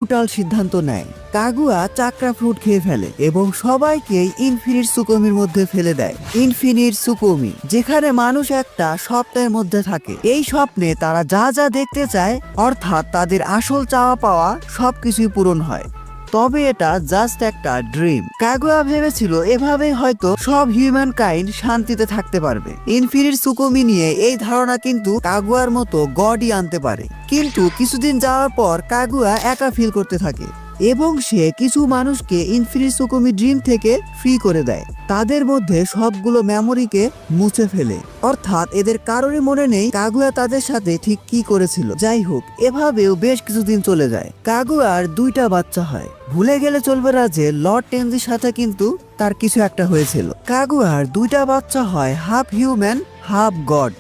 Brutal সিদ্ধান্ত নেয়। কাগুয়া চাকরা fruit খেয়ে ফেলে এবং সবাইকে ইনফিনিট সুকোমির মধ্যে ফেলে দেয়। ইনফিনিট সুকোমি, যেখানে মানুষ একটা স্বপ্নের মধ্যে থাকে। এই স্বপ্নে তারা যা যা দেখতে চায়, অর্থাৎ তাদের আসল চাওয়া পাওয়া সবকিছুই পূরণ হয়। তবে এটা জাস্ট একটা ড্রিম। কাগুয়া ভেবেছিল এভাবেই হয়তো সব হিউম্যান কাইন্ড শান্তিতে থাকতে পারবে। ইনফিনিট সুকোমি নিয়ে এই ধারণা কিন্তু কাগুয়ার মতো গডই আনতে পারে। কিন্তু কিছুদিন যাওয়ার পর কাগুয়া একা ফিল করতে থাকে এবং সে কিছু মানুষকে ইনফিনিট সুকোমি ড্রিম থেকে ফ্রি করে দেয়। তাদের মধ্যে সবগুলো মেমোরিকে মুছে ফেলে, অর্থাৎ এদের কারোরই মনে নেই কাগুয়া তাদের সাথে ঠিক কি করেছিল। যাই হোক, এভাবেও বেশ কিছুদিন চলে যায়। কাগুয়ার 2টা বাচ্চা হয়। ভুলে গেলে চলবে না যে লর্ড টেনজির সাথে কিন্তু তার কিছু একটা হয়েছিল। কাগুয়ার 2টা বাচ্চা হয় হাফ হিউম্যান হাফ গড,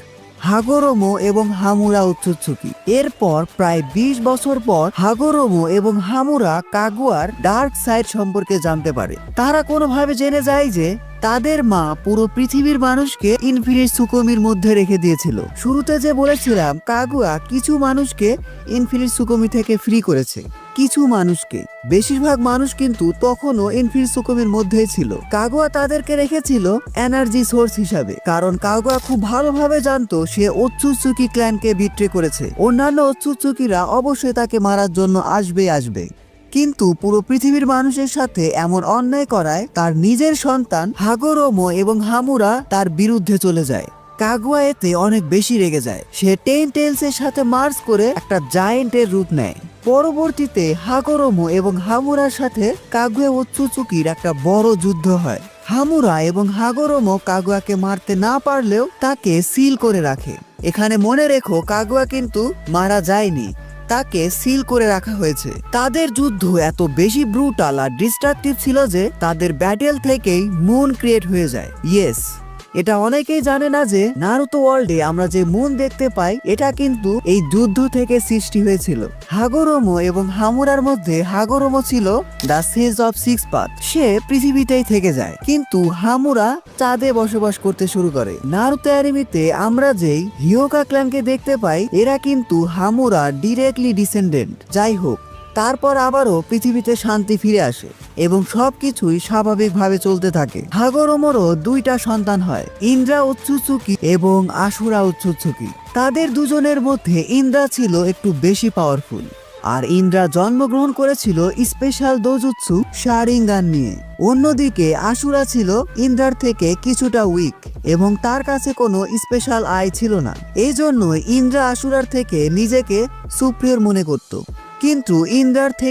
হাগোরোমো এবং হামুরা উৎসুকি। এরপর প্রায় 20 বছর পর হাগোরোমো এবং হামুরা কাগুয়ার ডার্ক সাইড সম্পর্কে জানতে পারে। তারা কোনোভাবে জেনে যায় যে তাদের মা পুরো পৃথিবীর মানুষকে ইনফিনিট সুকোমির মধ্যে রেখে দিয়েছিল। শুরুতে যে বলেছিলাম কাগুয়া কিছু মানুষকে ইনফিনিট সুকোমি থেকে ফ্রি করেছে, কিছু মানুষকে। বেশিরভাগ মানুষ কিন্তু তখনও ইনফিনিট সুকোমির মধ্যেই ছিল। কাগুয়া তাদেরকে রেখেছিল এনার্জি সোর্স হিসাবে, কারণ কাগুয়া খুব ভালোভাবে জানতো সে ওৎসুৎসুকি ক্ল্যানকে বিট্রে করেছে। অন্যান্য ওৎসুৎসুকিরা অবশ্যই তাকে মারার জন্য আসবে। কিন্তু পুরো পৃথিবীর মানুষের সাথে এমন অন্যায় করায় তার নিজের সন্তান হাগোরোমো এবং হামুরা তার বিরুদ্ধে চলে যায়। কাগুয়া এতে অনেক বেশি রেগে যায়। সে টেন টেলস এর সাথে মার্চ করে একটা জায়েন্টের রূপ নেয়। পরবর্তীতে হাগোরোমো এবং হামুরার সাথে কাগুয়া ওৎসুৎসুকির একটা বড় যুদ্ধ হয়। হামুরা এবং হাগোরোমো কাগুয়াকে মারতে না পারলেও তাকে সিল করে রাখে। এখানে মনে রেখো, কাগুয়া কিন্তু মারা যায়নি, তাকে সিল করে রাখা হয়েছে। তাদের যুদ্ধ এত বেশি ব্রুটাল আর ডিস্ট্রাকটিভ ছিল যে তাদের ব্যাটেল থেকেই মুন ক্রিয়েট হয়ে যায়। ইয়েস, এটা অনেকেই জানে না যে নারুতো ওয়ার্ল্ডে আমরা যে মুন দেখতে পাই এটা কিন্তু এই যুদ্ধ থেকে সৃষ্টি হয়েছিল। হাগোরোমো এবং হামুরার মধ্যে হাগোরোমো ছিল the sage of six path. সে পৃথিবীতেই থেকে যায়, কিন্তু হামুরা চাঁদে বসবাস করতে শুরু করে। নারুতো অ্যানিমেতে আমরা যেই হিয়োকা ক্ল্যানকে দেখতে পাই, এরা কিন্তু হামুরা ডিরেক্টলি ডিসেন্ডেন্ট। যাই হোক, তারপর আবারও পৃথিবীতে শান্তি ফিরে আসে এবং সবকিছুই স্বাভাবিকভাবে চলতে থাকে। হাগোরোমোরও 2টা সন্তান হয়, ইন্দ্রা ওৎসুৎসুকি এবং আশুরা ওৎসুৎসুকি। তাদের দুজনের মধ্যে ইন্দ্রা ছিল একটু বেশি পাওয়ারফুল, আর ইন্দ্রা জন্মগ্রহণ করেছিল স্পেশাল দোজুৎসু শারিঙ্গান নিয়ে। অন্যদিকে আশুরা ছিল ইন্দ্রার থেকে কিছুটা উইক এবং তার কাছে কোনো স্পেশাল আই ছিল না। এই জন্য ইন্দ্রা আশুরার থেকে নিজেকে সুপ্রিয়র মনে করত। কিন্তু ইন্দ্রার থেকে